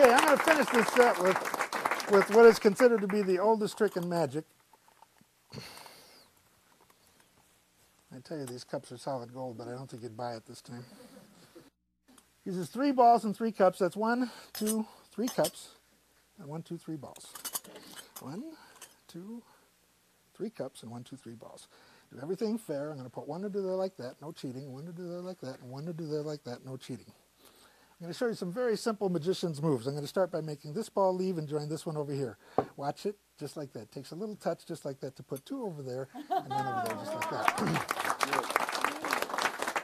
Okay, I'm going to finish this set with what is considered to be the oldest trick in magic. I tell you, these cups are solid gold, but I don't think you'd buy it this time. Uses 3 balls and 3 cups. That's 1, 2, 3 cups, and 1, 2, 3 balls. 1, 2, 3 cups, and 1, 2, 3 balls. Do everything fair. I'm going to put 1 into there like that, no cheating. 1 into there like that, and 1 into there like that, no cheating. I'm going to show you some very simple magician's moves. I'm going to start by making this ball leave and join this one over here. Watch it, just like that. It takes a little touch, just like that, to put 2 over there, and 1 over there, just like that.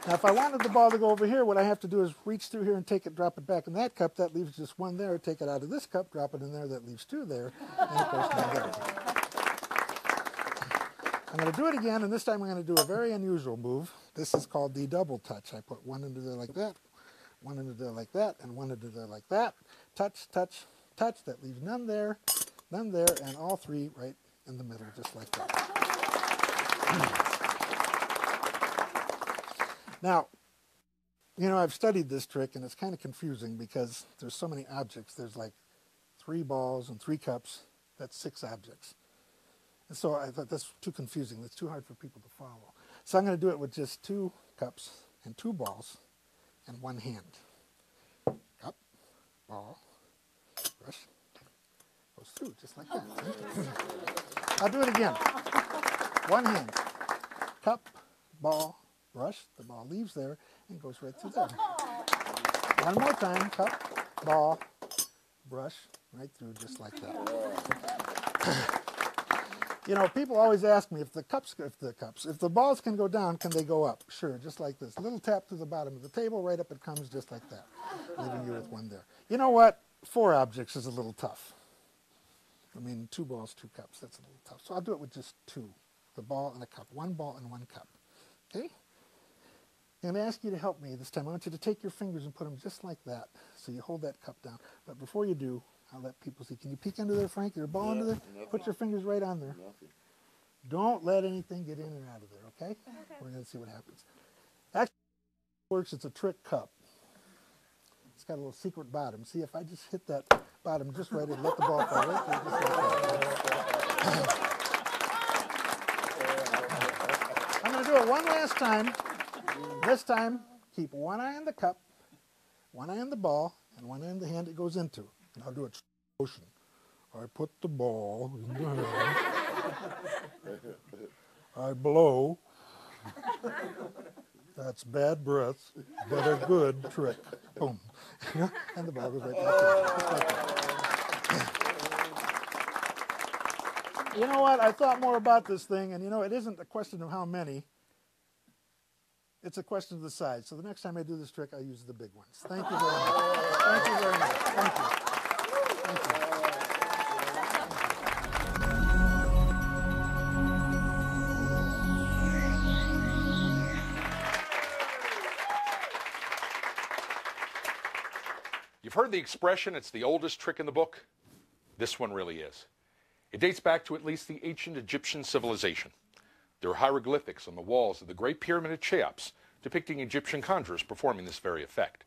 Now, if I wanted the ball to go over here, what I have to do is reach through here and take it, drop it back in that cup. That leaves just 1 there. Take it out of this cup, drop it in there. That leaves 2 there, and of course, 1 there. I'm going to do it again, and this time I'm going to do a very unusual move. This is called the double touch. I put 1 into there like that, 1 into there like that, and 1 into there like that. Touch, touch, touch. That leaves none there, and all 3 right in the middle, just like that. Now, you know, I've studied this trick, and it's kind of confusing because there's so many objects. There's like 3 balls and 3 cups. That's 6 objects. And so I thought that's too confusing. That's too hard for people to follow. So I'm going to do it with just 2 cups and 2 balls and 1 hand. Cup, ball, brush, goes through just like that. I'll do it again. 1 hand, cup, ball, brush, the ball leaves there and goes right through there. 1 more time, cup, ball, brush, right through just like that. You know, people always ask me if the balls can go down, can they go up? Sure, just like this. A little tap to the bottom of the table, right up it comes just like that, leaving you with 1 there. You know what? 4 objects is a little tough. I mean, 2 balls, 2 cups, that's a little tough. So I'll do it with just 2, the ball and a cup. 1 ball and 1 cup. Okay? I'm going to ask you to help me this time. I want you to take your fingers and put them just like that. So you hold that cup down. But before you do, I'll let people see. Can you peek under there, Frank? Your ball under there? Nothing. Put your fingers right on there. Nothing. Don't let anything get in or out of there, okay? We're going to see what happens. Actually, it works. It's a trick cup. It's got a little secret bottom. See, if I just hit that bottom just right and let the ball fall right there, just like that. I'm going to do it one last time. This time, keep 1 eye on the cup, 1 eye on the ball, and 1 eye on the hand it goes into. And I'll do it slow motion. I put the ball in the hand. I blow. That's bad breath, but a good trick. Boom. And the ball goes right back in. You know what? I thought more about this thing, and you know, it isn't a question of how many. It's a question of the size. So the next time I do this trick, I'll use the big ones. Thank you very much. Thank you very much. Thank you. Thank you. You've heard the expression, it's the oldest trick in the book. This one really is. It dates back to at least the ancient Egyptian civilization. There are hieroglyphics on the walls of the Great Pyramid at Cheops depicting Egyptian conjurers performing this very effect.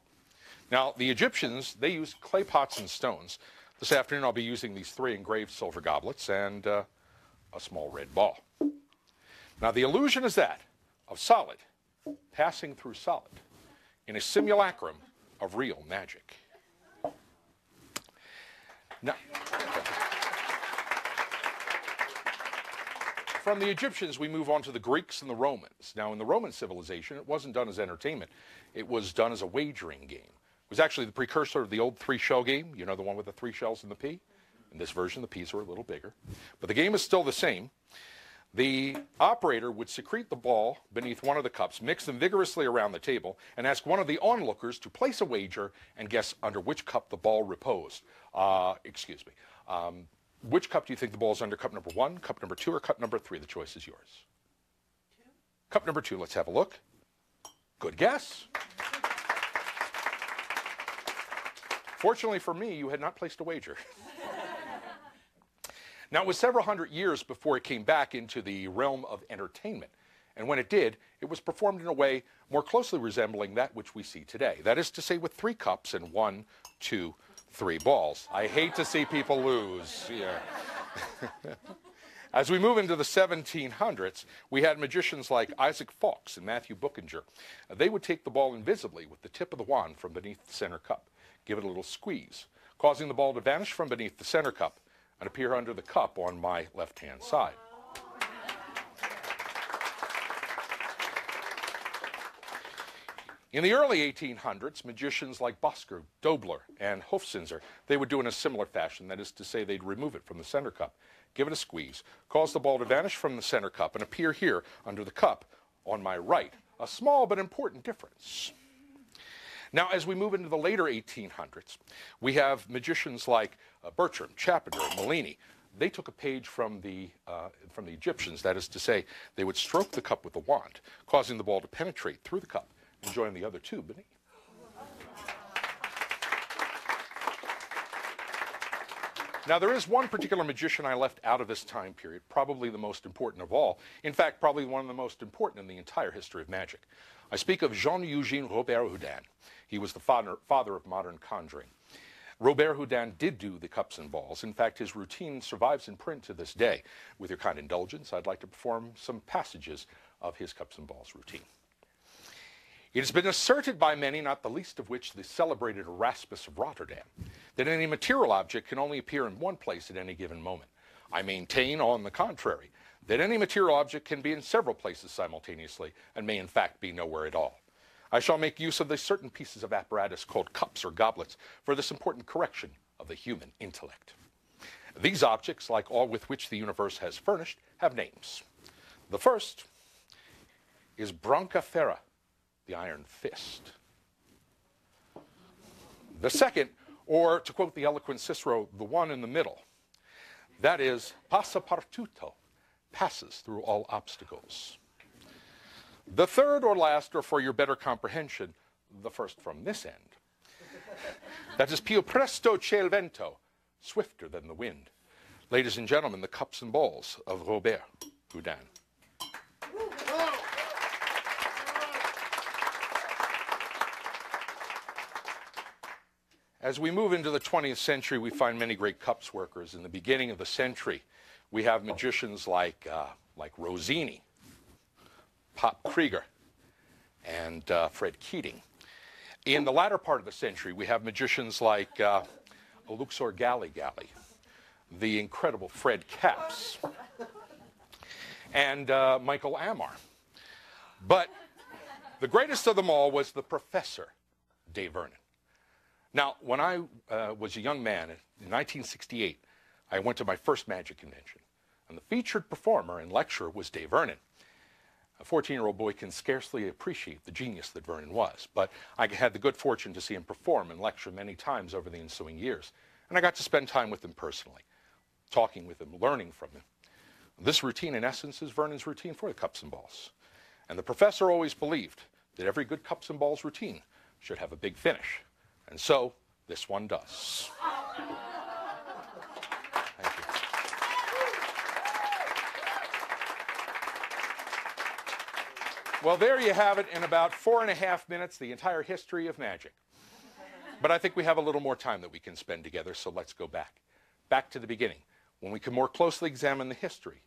Now, the Egyptians, they used clay pots and stones. This afternoon, I'll be using these 3 engraved silver goblets and a small red ball. Now, the illusion is that of solid passing through solid in a simulacrum of real magic. Now, from the Egyptians, we move on to the Greeks and the Romans. Now, in the Roman civilization, it wasn't done as entertainment. It was done as a wagering game. It was actually the precursor of the old 3-shell game. You know, the one with the 3 shells and the pea? In this version, the peas are a little bigger. But the game is still the same. The operator would secrete the ball beneath one of the cups, mix them vigorously around the table, and ask one of the onlookers to place a wager and guess under which cup the ball reposed. Which cup do you think the ball's under? Cup number 1, cup number 2, or cup number 3? The choice is yours. 2. Cup number 2. Let's have a look. Good guess. Fortunately for me, you had not placed a wager. Now, it was several hundred years before it came back into the realm of entertainment. And when it did, it was performed in a way more closely resembling that which we see today. That is to say, with 3 cups and 1, 2, 3 balls. I hate to see people lose. Yeah. As we move into the 1700s, we had magicians like Isaac Fawkes and Matthew Bookinger. They would take the ball invisibly with the tip of the wand from beneath the center cup, give it a little squeeze, causing the ball to vanish from beneath the center cup and appear under the cup on my left-hand side. In the early 1800s, magicians like Bosker, Dobler, and Hofzinser, they would do it in a similar fashion. That is to say, they'd remove it from the center cup, give it a squeeze, cause the ball to vanish from the center cup and appear here under the cup on my right. A small but important difference. Now, as we move into the later 1800s, we have magicians like Bertram, Chapiter, and Mellini. They took a page from the Egyptians. That is to say, they would stroke the cup with a wand, causing the ball to penetrate through the cup and join the other 2 beneath. Now, there is one particular magician I left out of this time period, probably the most important of all. In fact, probably one of the most important in the entire history of magic. I speak of Jean-Eugène Robert Houdin. He was the father of modern conjuring. Robert Houdin did do the cups and balls. In fact, his routine survives in print to this day. With your kind indulgence, I'd like to perform some passages of his cups and balls routine. It has been asserted by many, not the least of which the celebrated Erasmus of Rotterdam, that any material object can only appear in one place at any given moment. I maintain, on the contrary, that any material object can be in several places simultaneously and may in fact be nowhere at all. I shall make use of the certain pieces of apparatus called cups or goblets for this important correction of the human intellect. These objects, like all with which the universe has furnished, have names. The first is Branca Ferra, the iron fist. The second, or to quote the eloquent Cicero, the one in the middle, that is passapartutto, passes through all obstacles. The third or last, or for your better comprehension, the first from this end, that is più presto che il vento, swifter than the wind. Ladies and gentlemen, the cups and balls of Robert Houdin. As we move into the 20th century, we find many great cups workers. In the beginning of the century, we have magicians like Rossini, Pop Krieger, and Fred Keating. In the latter part of the century, we have magicians like Luxor Galli, the incredible Fred Capps, and Michael Ammar. But the greatest of them all was the Professor, Dai Vernon. Now, when I was a young man in 1968, I went to my first magic convention, and the featured performer and lecturer was Dai Vernon. A 14-year-old boy can scarcely appreciate the genius that Vernon was, but I had the good fortune to see him perform and lecture many times over the ensuing years, and I got to spend time with him personally, talking with him, learning from him. This routine, in essence, is Vernon's routine for the cups and balls. And the professor always believed that every good cups and balls routine should have a big finish. And so, this one does. Thank you. Well, there you have it in about 4.5 minutes, the entire history of magic. But I think we have a little more time that we can spend together, so let's go back. Back to the beginning, when we can more closely examine the history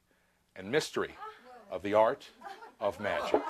and mystery of the art of magic.